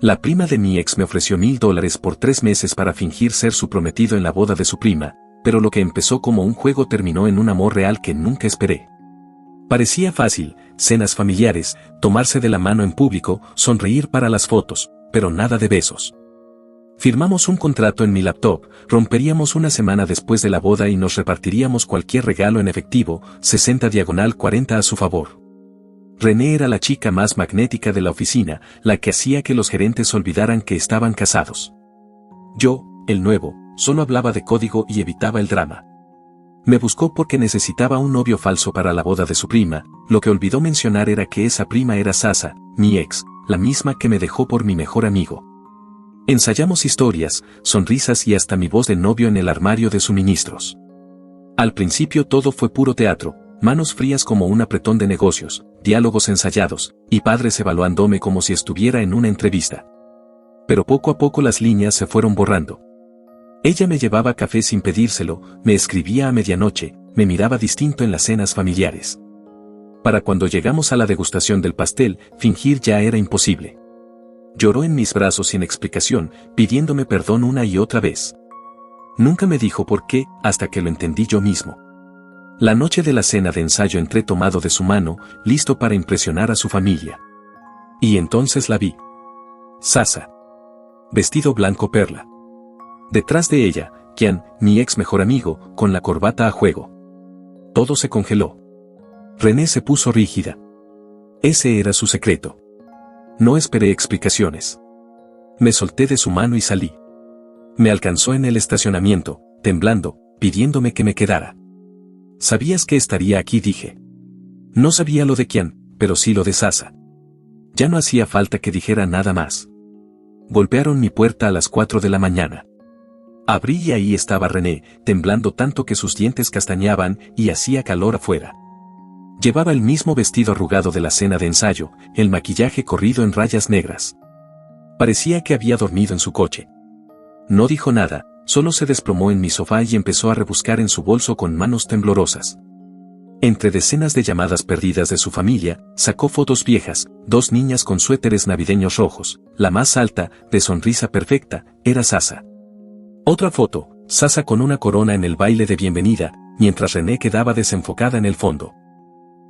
La prima de mi ex me ofreció $1000 por 3 meses para fingir ser su prometido en la boda de su prima, pero lo que empezó como un juego terminó en un amor real que nunca esperé. Parecía fácil, cenas familiares, tomarse de la mano en público, sonreír para las fotos, pero nada de besos. Firmamos un contrato en mi laptop, romperíamos una semana después de la boda y nos repartiríamos cualquier regalo en efectivo, 60/40 a su favor. René era la chica más magnética de la oficina, la que hacía que los gerentes olvidaran que estaban casados. Yo, el nuevo, solo hablaba de código y evitaba el drama. Me buscó porque necesitaba un novio falso para la boda de su prima, lo que olvidó mencionar era que esa prima era Sasa, mi ex, la misma que me dejó por mi mejor amigo. Ensayamos historias, sonrisas y hasta mi voz de novio en el armario de suministros. Al principio todo fue puro teatro, manos frías como un apretón de negocios, diálogos ensayados, y padres evaluándome como si estuviera en una entrevista. Pero poco a poco las líneas se fueron borrando. Ella me llevaba café sin pedírselo, me escribía a medianoche, me miraba distinto en las cenas familiares. Para cuando llegamos a la degustación del pastel, fingir ya era imposible. Lloró en mis brazos sin explicación, pidiéndome perdón una y otra vez. Nunca me dijo por qué, hasta que lo entendí yo mismo. La noche de la cena de ensayo entré tomado de su mano, listo para impresionar a su familia. Y entonces la vi. Sasa. Vestido blanco perla. Detrás de ella, Kian, mi ex mejor amigo, con la corbata a juego. Todo se congeló. René se puso rígida. Ese era su secreto. No esperé explicaciones. Me solté de su mano y salí. Me alcanzó en el estacionamiento, temblando, pidiéndome que me quedara. ¿Sabías que estaría aquí?, dije. No sabía lo de Kian, pero sí lo de Sasa. Ya no hacía falta que dijera nada más. Golpearon mi puerta a las 4 de la mañana. Abrí y ahí estaba René, temblando tanto que sus dientes castañaban y hacía calor afuera. Llevaba el mismo vestido arrugado de la cena de ensayo, el maquillaje corrido en rayas negras. Parecía que había dormido en su coche. No dijo nada, solo se desplomó en mi sofá y empezó a rebuscar en su bolso con manos temblorosas. Entre decenas de llamadas perdidas de su familia, sacó fotos viejas, 2 niñas con suéteres navideños rojos, la más alta, de sonrisa perfecta, era Sasa. Otra foto, Sasa con una corona en el baile de bienvenida, mientras René quedaba desenfocada en el fondo.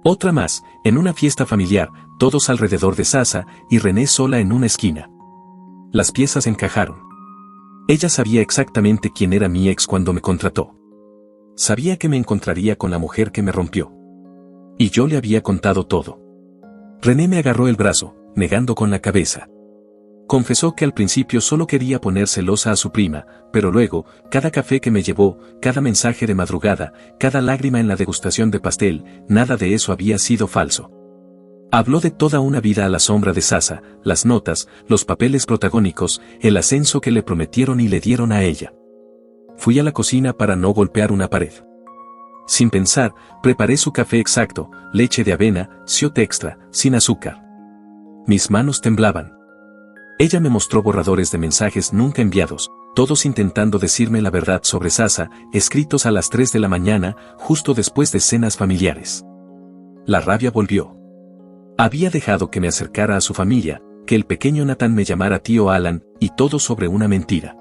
Otra más, en una fiesta familiar, todos alrededor de Sasa, y René sola en una esquina. Las piezas encajaron. Ella sabía exactamente quién era mi ex cuando me contrató. Sabía que me encontraría con la mujer que me rompió. Y yo le había contado todo. René me agarró el brazo, negando con la cabeza. Confesó que al principio solo quería poner celosa a su prima, pero luego, cada café que me llevó, cada mensaje de madrugada, cada lágrima en la degustación de pastel, nada de eso había sido falso. Habló de toda una vida a la sombra de Sasa, las notas, los papeles protagónicos, el ascenso que le prometieron y le dieron a ella. Fui a la cocina para no golpear una pared. Sin pensar, preparé su café exacto, leche de avena, shot extra, sin azúcar. Mis manos temblaban. Ella me mostró borradores de mensajes nunca enviados, todos intentando decirme la verdad sobre Sasa, escritos a las 3 de la mañana, justo después de cenas familiares. La rabia volvió. Había dejado que me acercara a su familia, que el pequeño Nathan me llamara tío Alan, y todo sobre una mentira.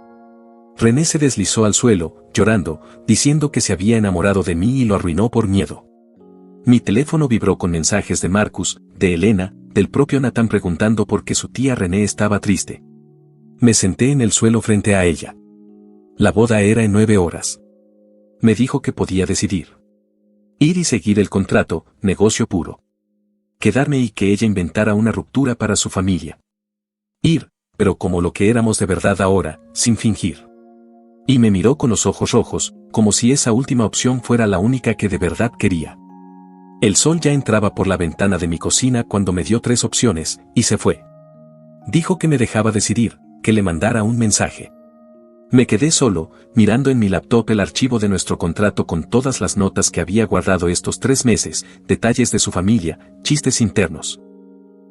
René se deslizó al suelo, llorando, diciendo que se había enamorado de mí y lo arruinó por miedo. Mi teléfono vibró con mensajes de Marcus, de Elena, del propio Nathan preguntando por qué su tía René estaba triste. Me senté en el suelo frente a ella. La boda era en 9 horas. Me dijo que podía decidir. Ir y seguir el contrato, negocio puro. Quedarme y que ella inventara una ruptura para su familia. Ir, pero como lo que éramos de verdad ahora, sin fingir. Y me miró con los ojos rojos, como si esa última opción fuera la única que de verdad quería. El sol ya entraba por la ventana de mi cocina cuando me dio 3 opciones, y se fue. Dijo que me dejaba decidir, que le mandara un mensaje. Me quedé solo, mirando en mi laptop el archivo de nuestro contrato con todas las notas que había guardado estos 3 meses, detalles de su familia, chistes internos.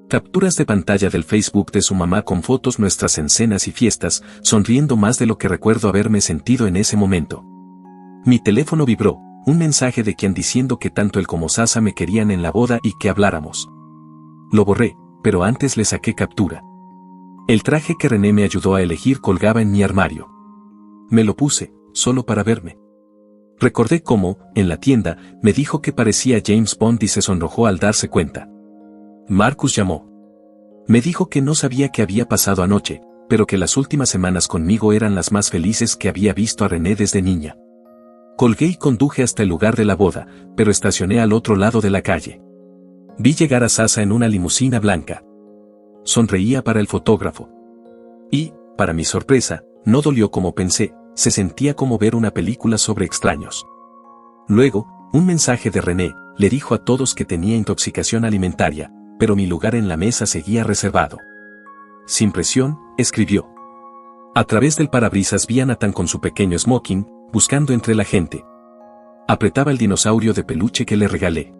Capturas de pantalla del Facebook de su mamá con fotos nuestras en cenas y fiestas, sonriendo más de lo que recuerdo haberme sentido en ese momento. Mi teléfono vibró. Un mensaje de Kian diciendo que tanto él como Sasa me querían en la boda y que habláramos. Lo borré, pero antes le saqué captura. El traje que René me ayudó a elegir colgaba en mi armario. Me lo puse, solo para verme. Recordé cómo, en la tienda, me dijo que parecía James Bond y se sonrojó al darse cuenta. Marcus llamó. Me dijo que no sabía qué había pasado anoche, pero que las últimas semanas conmigo eran las más felices que había visto a René desde niña. Colgué y conduje hasta el lugar de la boda, pero estacioné al otro lado de la calle. Vi llegar a Sasa en una limusina blanca. Sonreía para el fotógrafo. Y, para mi sorpresa, no dolió como pensé, se sentía como ver una película sobre extraños. Luego, un mensaje de René, le dijo a todos que tenía intoxicación alimentaria, pero mi lugar en la mesa seguía reservado. Sin presión, escribió. A través del parabrisas vi a Nathan con su pequeño smoking, buscando entre la gente. Apretaba el dinosaurio de peluche que le regalé.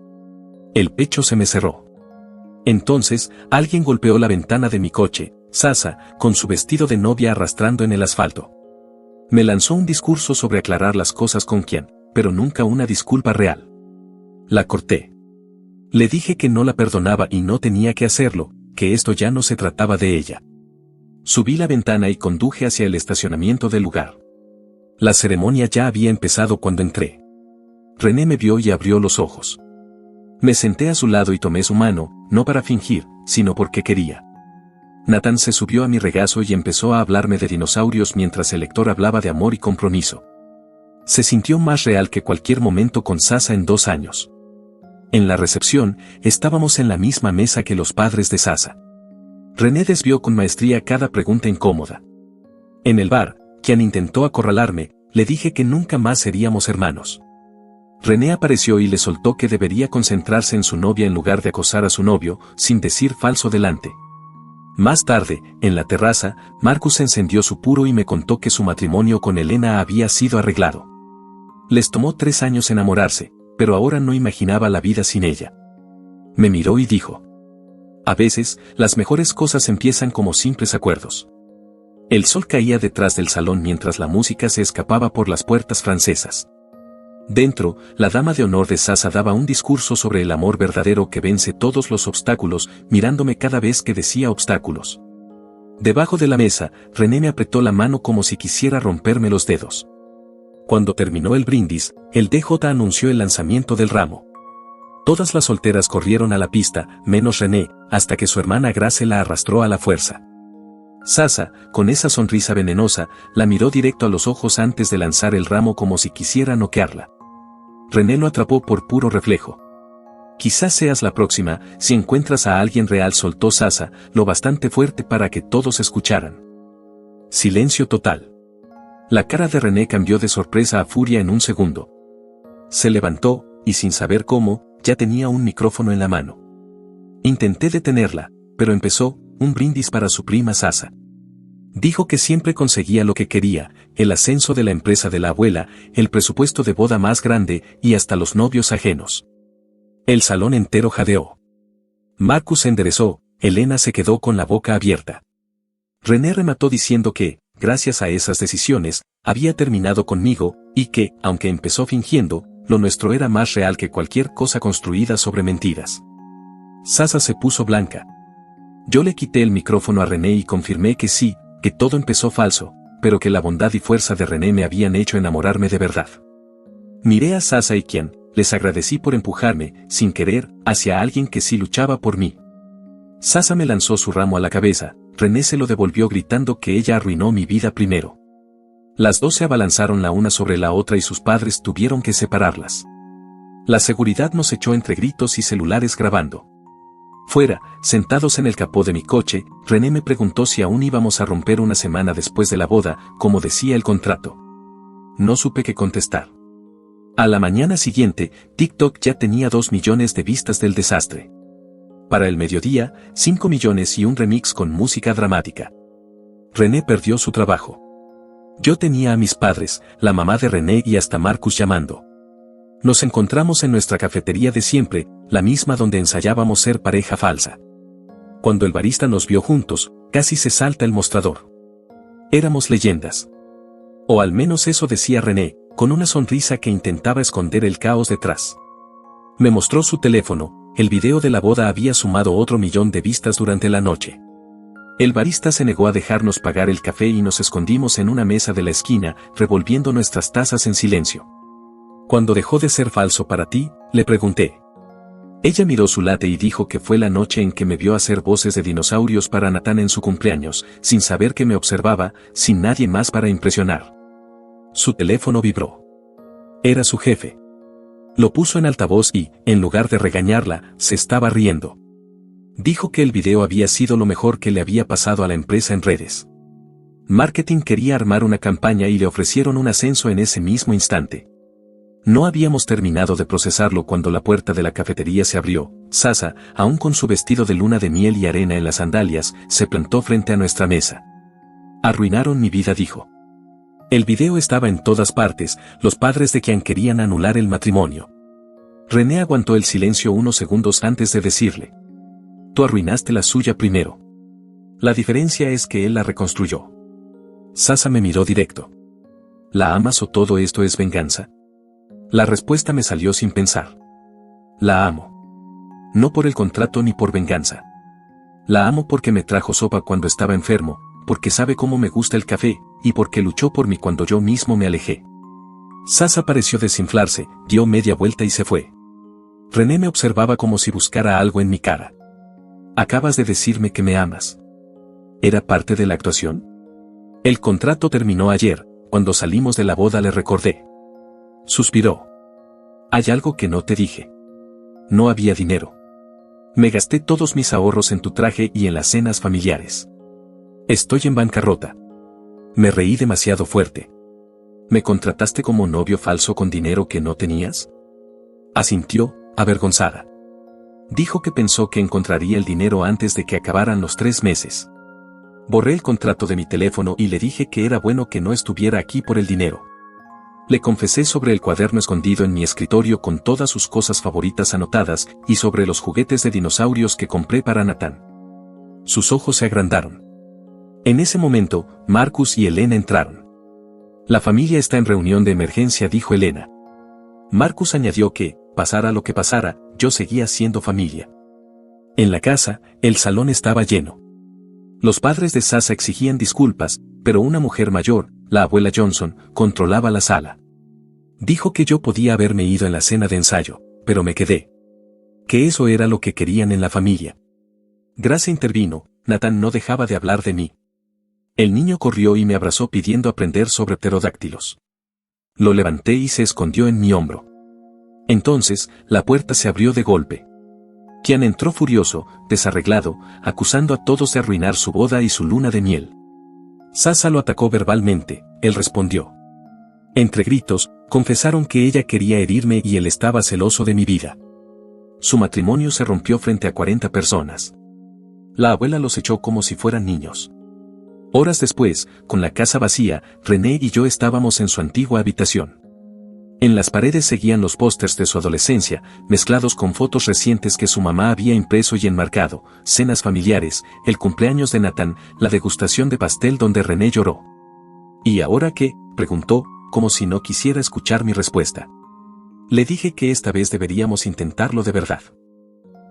El pecho se me cerró. Entonces, alguien golpeó la ventana de mi coche, Sasa, con su vestido de novia arrastrando en el asfalto. Me lanzó un discurso sobre aclarar las cosas con quien, pero nunca una disculpa real. La corté. Le dije que no la perdonaba y no tenía que hacerlo, que esto ya no se trataba de ella. Subí la ventana y conduje hacia el estacionamiento del lugar. La ceremonia ya había empezado cuando entré. René me vio y abrió los ojos. Me senté a su lado y tomé su mano, no para fingir, sino porque quería. Nathan se subió a mi regazo y empezó a hablarme de dinosaurios mientras el lector hablaba de amor y compromiso. Se sintió más real que cualquier momento con Sasa en 2 años. En la recepción, estábamos en la misma mesa que los padres de Sasa. René desvió con maestría cada pregunta incómoda. En el bar, quien intentó acorralarme, le dije que nunca más seríamos hermanos. René apareció y le soltó que debería concentrarse en su novia en lugar de acosar a su novio, sin decir falso delante. Más tarde, en la terraza, Marcus encendió su puro y me contó que su matrimonio con Elena había sido arreglado. Les tomó 3 años enamorarse, pero ahora no imaginaba la vida sin ella. Me miró y dijo: a veces, las mejores cosas empiezan como simples acuerdos. El sol caía detrás del salón mientras la música se escapaba por las puertas francesas. Dentro, la dama de honor de Sasa daba un discurso sobre el amor verdadero que vence todos los obstáculos, mirándome cada vez que decía obstáculos. Debajo de la mesa, René me apretó la mano como si quisiera romperme los dedos. Cuando terminó el brindis, el DJ anunció el lanzamiento del ramo. Todas las solteras corrieron a la pista, menos René, hasta que su hermana Grace la arrastró a la fuerza. Sasa, con esa sonrisa venenosa, la miró directo a los ojos antes de lanzar el ramo como si quisiera noquearla. René lo atrapó por puro reflejo. Quizás seas la próxima, si encuentras a alguien real, soltó Sasa, lo bastante fuerte para que todos escucharan. Silencio total. La cara de René cambió de sorpresa a furia en un segundo. Se levantó, y sin saber cómo, ya tenía un micrófono en la mano. Intenté detenerla, pero empezó, un brindis para su prima Sasa. Dijo que siempre conseguía lo que quería, el ascenso de la empresa de la abuela, el presupuesto de boda más grande y hasta los novios ajenos. El salón entero jadeó. Marcus se enderezó, Elena se quedó con la boca abierta. René remató diciendo que, gracias a esas decisiones, había terminado conmigo, y que, aunque empezó fingiendo, lo nuestro era más real que cualquier cosa construida sobre mentiras. Sasa se puso blanca. Yo le quité el micrófono a René y confirmé que sí, que todo empezó falso, pero que la bondad y fuerza de René me habían hecho enamorarme de verdad. Miré a Sasa y quien, les agradecí por empujarme, sin querer, hacia alguien que sí luchaba por mí. Sasa me lanzó su ramo a la cabeza, René se lo devolvió gritando que ella arruinó mi vida primero. Las dos se abalanzaron la una sobre la otra y sus padres tuvieron que separarlas. La seguridad nos echó entre gritos y celulares grabando. Fuera, sentados en el capó de mi coche, René me preguntó si aún íbamos a romper una semana después de la boda, como decía el contrato. No supe qué contestar. A la mañana siguiente, TikTok ya tenía 2 millones de vistas del desastre. Para el mediodía, 5 millones y un remix con música dramática. René perdió su trabajo. Yo tenía a mis padres, la mamá de René y hasta Marcus llamando. Nos encontramos en nuestra cafetería de siempre, la misma donde ensayábamos ser pareja falsa. Cuando el barista nos vio juntos, casi se salta el mostrador. Éramos leyendas. O al menos eso decía René, con una sonrisa que intentaba esconder el caos detrás. Me mostró su teléfono, el video de la boda había sumado otro 1 millón de vistas durante la noche. El barista se negó a dejarnos pagar el café y nos escondimos en una mesa de la esquina, revolviendo nuestras tazas en silencio. Cuando dejó de ser falso para ti, le pregunté. Ella miró su latte y dijo que fue la noche en que me vio hacer voces de dinosaurios para Nathan en su cumpleaños, sin saber que me observaba, sin nadie más para impresionar. Su teléfono vibró. Era su jefe. Lo puso en altavoz y, en lugar de regañarla, se estaba riendo. Dijo que el video había sido lo mejor que le había pasado a la empresa en redes. Marketing quería armar una campaña y le ofrecieron un ascenso en ese mismo instante. No habíamos terminado de procesarlo cuando la puerta de la cafetería se abrió. Sasa, aún con su vestido de luna de miel y arena en las sandalias, se plantó frente a nuestra mesa. Arruinaron mi vida, dijo. El video estaba en todas partes, los padres de quien querían anular el matrimonio. René aguantó el silencio unos segundos antes de decirle. Tú arruinaste la suya primero. La diferencia es que él la reconstruyó. Sasa me miró directo. ¿La amas o todo esto es venganza? La respuesta me salió sin pensar. La amo. No por el contrato ni por venganza. La amo porque me trajo sopa cuando estaba enfermo, porque sabe cómo me gusta el café, y porque luchó por mí cuando yo mismo me alejé. Sasa pareció desinflarse, dio media vuelta y se fue. René me observaba como si buscara algo en mi cara. Acabas de decirme que me amas. ¿Era parte de la actuación? El contrato terminó ayer, cuando salimos de la boda le recordé. Suspiró. Hay algo que no te dije. No había dinero. Me gasté todos mis ahorros en tu traje y en las cenas familiares. Estoy en bancarrota. Me reí demasiado fuerte. ¿Me contrataste como novio falso con dinero que no tenías? Asintió, avergonzada. Dijo que pensó que encontraría el dinero antes de que acabaran los 3 meses. Borré el contrato de mi teléfono y le dije que era bueno que no estuviera aquí por el dinero. Le confesé sobre el cuaderno escondido en mi escritorio con todas sus cosas favoritas anotadas y sobre los juguetes de dinosaurios que compré para Nathan. Sus ojos se agrandaron. En ese momento, Marcus y Elena entraron. La familia está en reunión de emergencia, dijo Elena. Marcus añadió que, pasara lo que pasara, yo seguía siendo familia. En la casa, el salón estaba lleno. Los padres de Sasa exigían disculpas, pero una mujer mayor, la abuela Johnson, controlaba la sala. Dijo que yo podía haberme ido en la cena de ensayo, pero me quedé. Que eso era lo que querían en la familia. Grace intervino, Nathan no dejaba de hablar de mí. El niño corrió y me abrazó pidiendo aprender sobre pterodáctilos. Lo levanté y se escondió en mi hombro. Entonces, la puerta se abrió de golpe. Kian entró furioso, desarreglado, acusando a todos de arruinar su boda y su luna de miel. Sasa lo atacó verbalmente, él respondió. Entre gritos, confesaron que ella quería herirme y él estaba celoso de mi vida. Su matrimonio se rompió frente a 40 personas. La abuela los echó como si fueran niños. Horas después, con la casa vacía, René y yo estábamos en su antigua habitación. En las paredes seguían los pósters de su adolescencia, mezclados con fotos recientes que su mamá había impreso y enmarcado, cenas familiares, el cumpleaños de Nathan, la degustación de pastel donde René lloró. ¿Y ahora qué?, preguntó, como si no quisiera escuchar mi respuesta. Le dije que esta vez deberíamos intentarlo de verdad.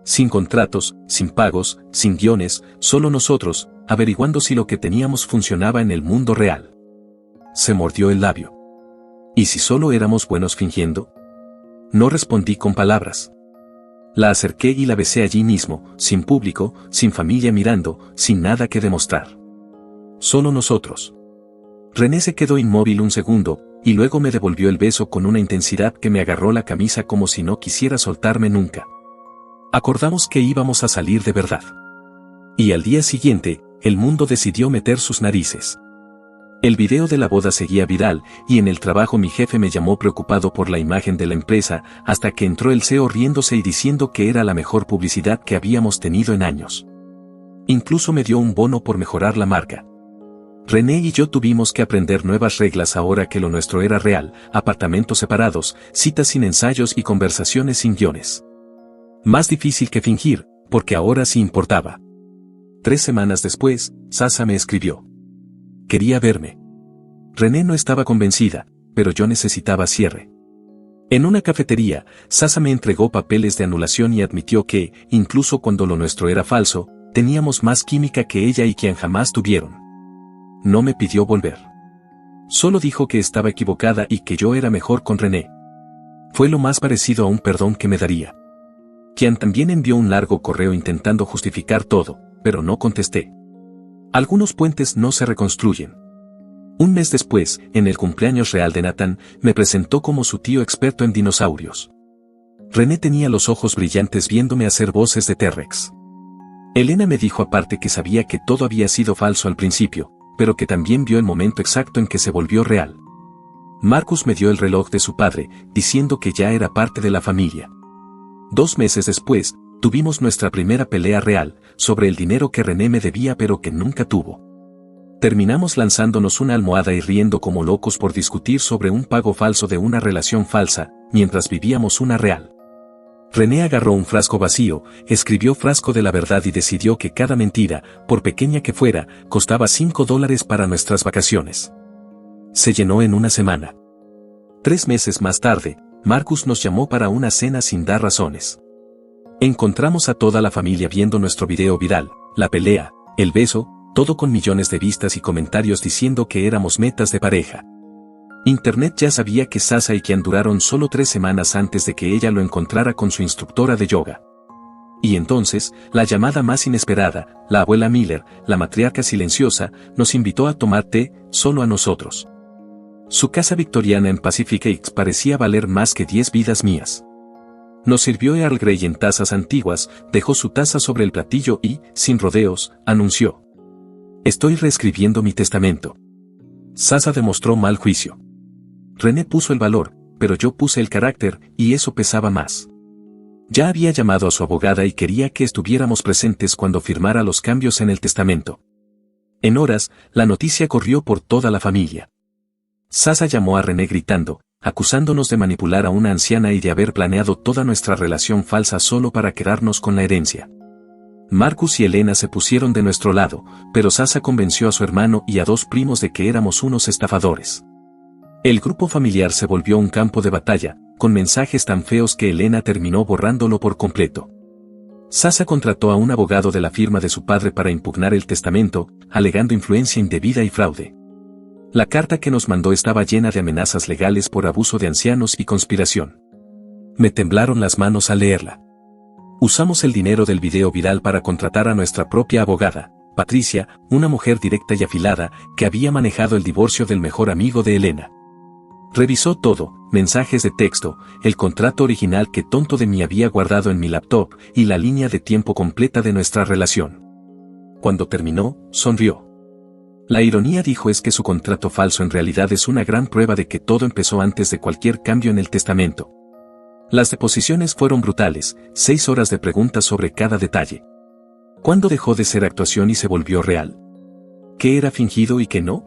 Sin contratos, sin pagos, sin guiones, solo nosotros, averiguando si lo que teníamos funcionaba en el mundo real. Se mordió el labio. ¿Y si solo éramos buenos fingiendo? No respondí con palabras. La acerqué y la besé allí mismo, sin público, sin familia mirando, sin nada que demostrar. Solo nosotros. René se quedó inmóvil un segundo, y luego me devolvió el beso con una intensidad que me agarró la camisa como si no quisiera soltarme nunca. Acordamos que íbamos a salir de verdad. Y al día siguiente, el mundo decidió meter sus narices. El video de la boda seguía viral, y en el trabajo mi jefe me llamó preocupado por la imagen de la empresa, hasta que entró el CEO riéndose y diciendo que era la mejor publicidad que habíamos tenido en años. Incluso me dio un bono por mejorar la marca. René y yo tuvimos que aprender nuevas reglas ahora que lo nuestro era real, apartamentos separados, citas sin ensayos y conversaciones sin guiones. Más difícil que fingir, porque ahora sí importaba. 3 semanas después, Sasa me escribió. Quería verme. René no estaba convencida, pero yo necesitaba cierre. En una cafetería, Sasa me entregó papeles de anulación y admitió que, incluso cuando lo nuestro era falso, Teníamos más química que ella y quien jamás tuvieron. No me pidió volver. Solo dijo que estaba equivocada y que yo era mejor con René. Fue lo más parecido a un perdón que me daría. Quien también envió un largo correo intentando justificar todo, pero no contesté. Algunos puentes no se reconstruyen. Un mes después, en el cumpleaños real de Nathan, me presentó como su tío experto en dinosaurios. René tenía los ojos brillantes viéndome hacer voces de T-Rex. Elena me dijo aparte que sabía que todo había sido falso al principio, pero que también vio el momento exacto en que se volvió real. Marcus me dio el reloj de su padre, diciendo que ya era parte de la familia. 2 meses después, tuvimos nuestra primera pelea real, sobre el dinero que René me debía pero que nunca tuvo. Terminamos lanzándonos una almohada y riendo como locos por discutir sobre un pago falso de una relación falsa, mientras vivíamos una real. René agarró un frasco vacío, escribió frasco de la verdad y decidió que cada mentira, por pequeña que fuera, costaba $5 para nuestras vacaciones. Se llenó en una semana. 3 meses más tarde, Marcus nos llamó para una cena sin dar razones. Encontramos a toda la familia viendo nuestro video viral, la pelea, el beso, todo con millones de vistas y comentarios diciendo que éramos metas de pareja. Internet ya sabía que Sasha y Kian duraron solo 3 semanas antes de que ella lo encontrara con su instructora de yoga. Y entonces, la llamada más inesperada, la abuela Miller, la matriarca silenciosa, nos invitó a tomar té, solo a nosotros. Su casa victoriana en Pacific Heights parecía valer más que 10 vidas mías. Nos sirvió Earl Grey en tazas antiguas, dejó su taza sobre el platillo y, sin rodeos, anunció: «Estoy reescribiendo mi testamento». Sasha demostró mal juicio. René puso el valor, pero yo puse el carácter, y eso pesaba más. Ya había llamado a su abogada y quería que estuviéramos presentes cuando firmara los cambios en el testamento. En horas, la noticia corrió por toda la familia. Sasha llamó a René gritando, acusándonos de manipular a una anciana y de haber planeado toda nuestra relación falsa solo para quedarnos con la herencia. Marcus y Elena se pusieron de nuestro lado, pero Sasha convenció a su hermano y a 2 primos de que éramos unos estafadores. El grupo familiar se volvió un campo de batalla, con mensajes tan feos que Elena terminó borrándolo por completo. Sasha contrató a un abogado de la firma de su padre para impugnar el testamento, alegando influencia indebida y fraude. La carta que nos mandó estaba llena de amenazas legales por abuso de ancianos y conspiración. Me temblaron las manos al leerla. Usamos el dinero del video viral para contratar a nuestra propia abogada, Patricia, una mujer directa y afilada, que había manejado el divorcio del mejor amigo de Elena. Revisó todo, mensajes de texto, el contrato original que tonto de mí había guardado en mi laptop y la línea de tiempo completa de nuestra relación. Cuando terminó, sonrió. La ironía, dijo, es que su contrato falso en realidad es una gran prueba de que todo empezó antes de cualquier cambio en el testamento. Las deposiciones fueron brutales, 6 horas de preguntas sobre cada detalle. ¿Cuándo dejó de ser actuación y se volvió real? ¿Qué era fingido y qué no?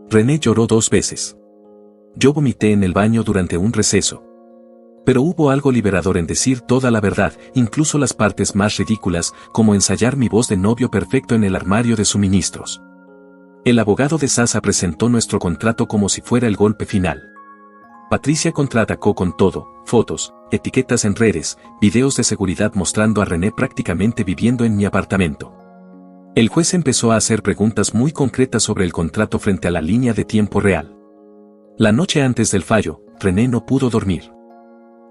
René lloró 2 veces. Yo vomité en el baño durante un receso. Pero hubo algo liberador en decir toda la verdad, incluso las partes más ridículas, como ensayar mi voz de novio perfecto en el armario de suministros. El abogado de Sasha presentó nuestro contrato como si fuera el golpe final. Patricia contraatacó con todo, fotos, etiquetas en redes, videos de seguridad mostrando a René prácticamente viviendo en mi apartamento. El juez empezó a hacer preguntas muy concretas sobre el contrato frente a la línea de tiempo real. La noche antes del fallo, René no pudo dormir.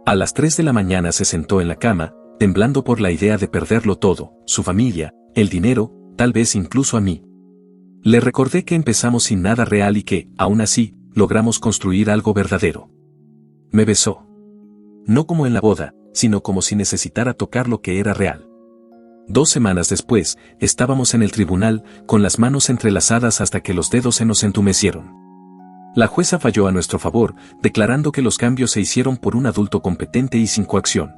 A las 3 de la mañana se sentó en la cama, temblando por la idea de perderlo todo, su familia, el dinero, tal vez incluso a mí. Le recordé que empezamos sin nada real y que, aún así, logramos construir algo verdadero. Me besó. No como en la boda, sino como si necesitara tocar lo que era real. 2 semanas después, estábamos en el tribunal, con las manos entrelazadas hasta que los dedos se nos entumecieron. La jueza falló a nuestro favor, declarando que los cambios se hicieron por un adulto competente y sin coacción.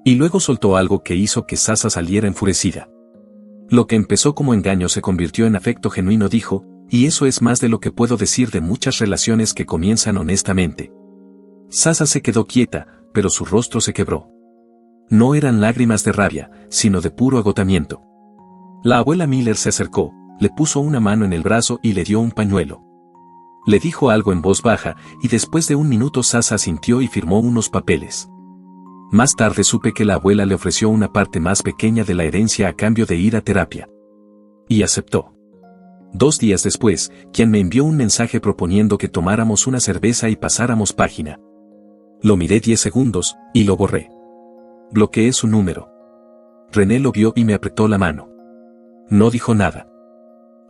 Y luego soltó algo que hizo que Sasha saliera enfurecida. Lo que empezó como engaño se convirtió en afecto genuino, dijo, y eso es más de lo que puedo decir de muchas relaciones que comienzan honestamente. Sasha se quedó quieta, pero su rostro se quebró. No eran lágrimas de rabia, sino de puro agotamiento. La abuela Miller se acercó, le puso una mano en el brazo y le dio un pañuelo. Le dijo algo en voz baja, y después de un minuto Sasha asintió y firmó unos papeles. Más tarde supe que la abuela le ofreció una parte más pequeña de la herencia a cambio de ir a terapia. Y aceptó. 2 días después, quien me envió un mensaje proponiendo que tomáramos una cerveza y pasáramos página. Lo miré 10 segundos, y lo borré. Bloqueé su número. René lo vio y me apretó la mano. No dijo nada.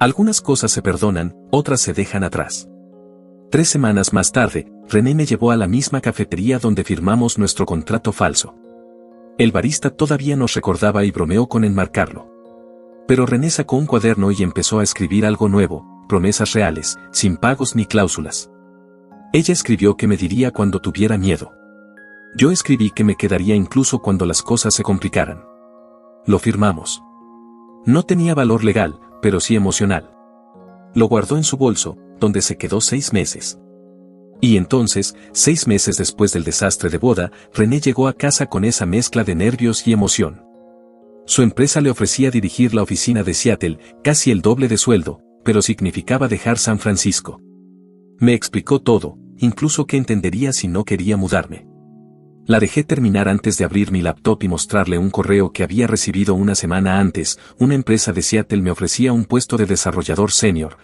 Algunas cosas se perdonan, otras se dejan atrás. 3 semanas más tarde, René me llevó a la misma cafetería donde firmamos nuestro contrato falso. El barista todavía nos recordaba y bromeó con enmarcarlo. Pero René sacó un cuaderno y empezó a escribir algo nuevo, promesas reales, sin pagos ni cláusulas. Ella escribió que me diría cuando tuviera miedo. Yo escribí que me quedaría incluso cuando las cosas se complicaran. Lo firmamos. No tenía valor legal, pero sí emocional. Lo guardó en su bolso, donde se quedó 6 meses. Y entonces, 6 meses después del desastre de boda, René llegó a casa con esa mezcla de nervios y emoción. Su empresa le ofrecía dirigir la oficina de Seattle, casi el doble de sueldo, pero significaba dejar San Francisco. Me explicó todo, incluso qué entendería si no quería mudarme. La dejé terminar antes de abrir mi laptop y mostrarle un correo que había recibido una semana antes. Una empresa de Seattle me ofrecía un puesto de desarrollador senior,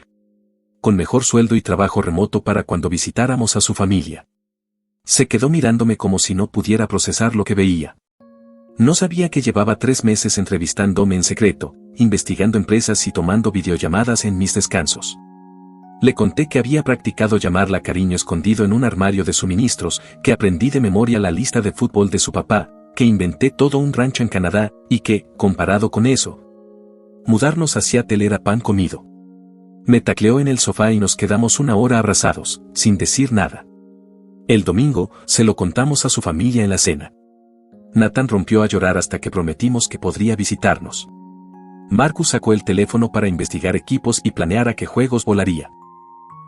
con mejor sueldo y trabajo remoto para cuando visitáramos a su familia. Se quedó mirándome como si no pudiera procesar lo que veía. No sabía que llevaba 3 meses entrevistándome en secreto, investigando empresas y tomando videollamadas en mis descansos. Le conté que había practicado llamarla cariño escondido en un armario de suministros, que aprendí de memoria la lista de fútbol de su papá, que inventé todo un rancho en Canadá, y que, comparado con eso, mudarnos a Seattle era pan comido. Me tacleó en el sofá y nos quedamos 1 hora abrazados, sin decir nada. El domingo, se lo contamos a su familia en la cena. Nathan rompió a llorar hasta que prometimos que podría visitarnos. Marcus sacó el teléfono para investigar equipos y planear a qué juegos volaría.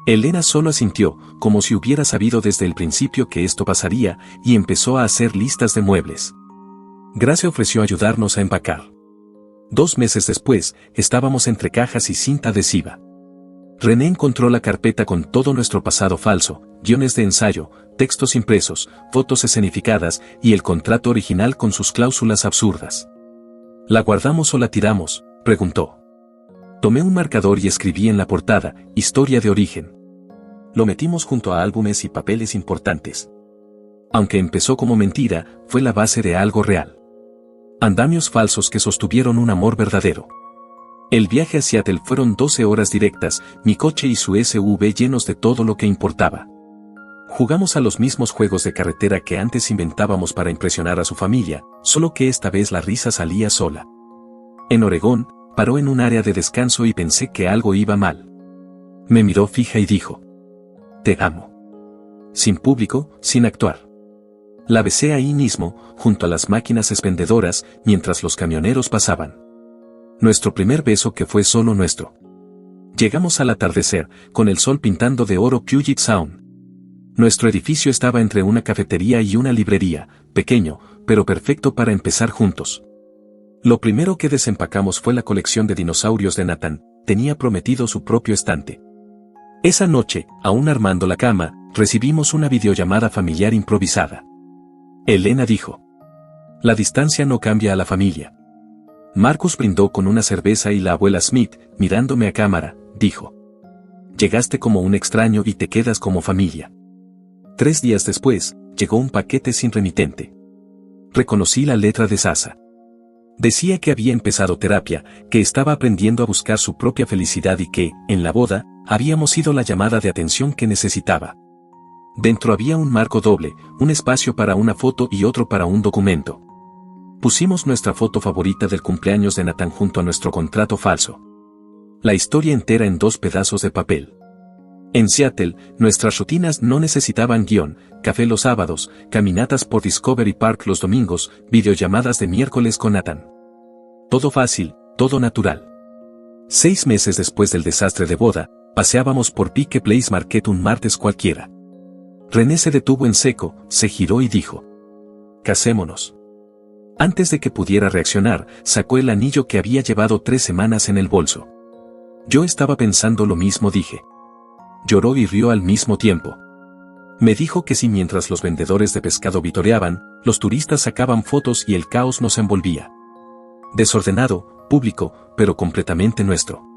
Elena solo asintió, como si hubiera sabido desde el principio que esto pasaría, y empezó a hacer listas de muebles. Gracia ofreció ayudarnos a empacar. 2 meses después, estábamos entre cajas y cinta adhesiva. René encontró la carpeta con todo nuestro pasado falso, guiones de ensayo, textos impresos, fotos escenificadas y el contrato original con sus cláusulas absurdas. ¿La guardamos o la tiramos?, preguntó. Tomé un marcador y escribí en la portada, historia de origen. Lo metimos junto a álbumes y papeles importantes. Aunque empezó como mentira, fue la base de algo real. Andamios falsos que sostuvieron un amor verdadero. El viaje a Seattle fueron 12 horas directas, mi coche y su SUV llenos de todo lo que importaba. Jugamos a los mismos juegos de carretera que antes inventábamos para impresionar a su familia, solo que esta vez la risa salía sola. En Oregón, paró en un área de descanso y pensé que algo iba mal. Me miró fija y dijo: «Te amo». Sin público, sin actuar. La besé ahí mismo, junto a las máquinas expendedoras, mientras los camioneros pasaban. Nuestro primer beso que fue solo nuestro. Llegamos al atardecer, con el sol pintando de oro Puget Sound. Nuestro edificio estaba entre una cafetería y una librería, pequeño, pero perfecto para empezar juntos. Lo primero que desempacamos fue la colección de dinosaurios de Nathan. Tenía prometido su propio estante. Esa noche, aún armando la cama, recibimos una videollamada familiar improvisada. Elena dijo: «La distancia no cambia a la familia». Marcus brindó con una cerveza y la abuela Smith, mirándome a cámara, dijo: «Llegaste como un extraño y te quedas como familia». 3 días después, llegó un paquete sin remitente. Reconocí la letra de Sasa. Decía que había empezado terapia, que estaba aprendiendo a buscar su propia felicidad y que, en la boda, habíamos sido la llamada de atención que necesitaba. Dentro había un marco doble, un espacio para una foto y otro para un documento. Pusimos nuestra foto favorita del cumpleaños de Nathan junto a nuestro contrato falso. La historia entera en 2 pedazos de papel. En Seattle, nuestras rutinas no necesitaban guión: café los sábados, caminatas por Discovery Park los domingos, videollamadas de miércoles con Nathan. Todo fácil, todo natural. 6 meses después del desastre de boda, paseábamos por Pike Place Market un martes cualquiera. René se detuvo en seco, se giró y dijo: «Casémonos». Antes de que pudiera reaccionar, sacó el anillo que había llevado 3 semanas en el bolso. Yo estaba pensando lo mismo, dije. Lloró y rió al mismo tiempo. Me dijo que si mientras los vendedores de pescado vitoreaban, los turistas sacaban fotos y el caos nos envolvía. Desordenado, público, pero completamente nuestro.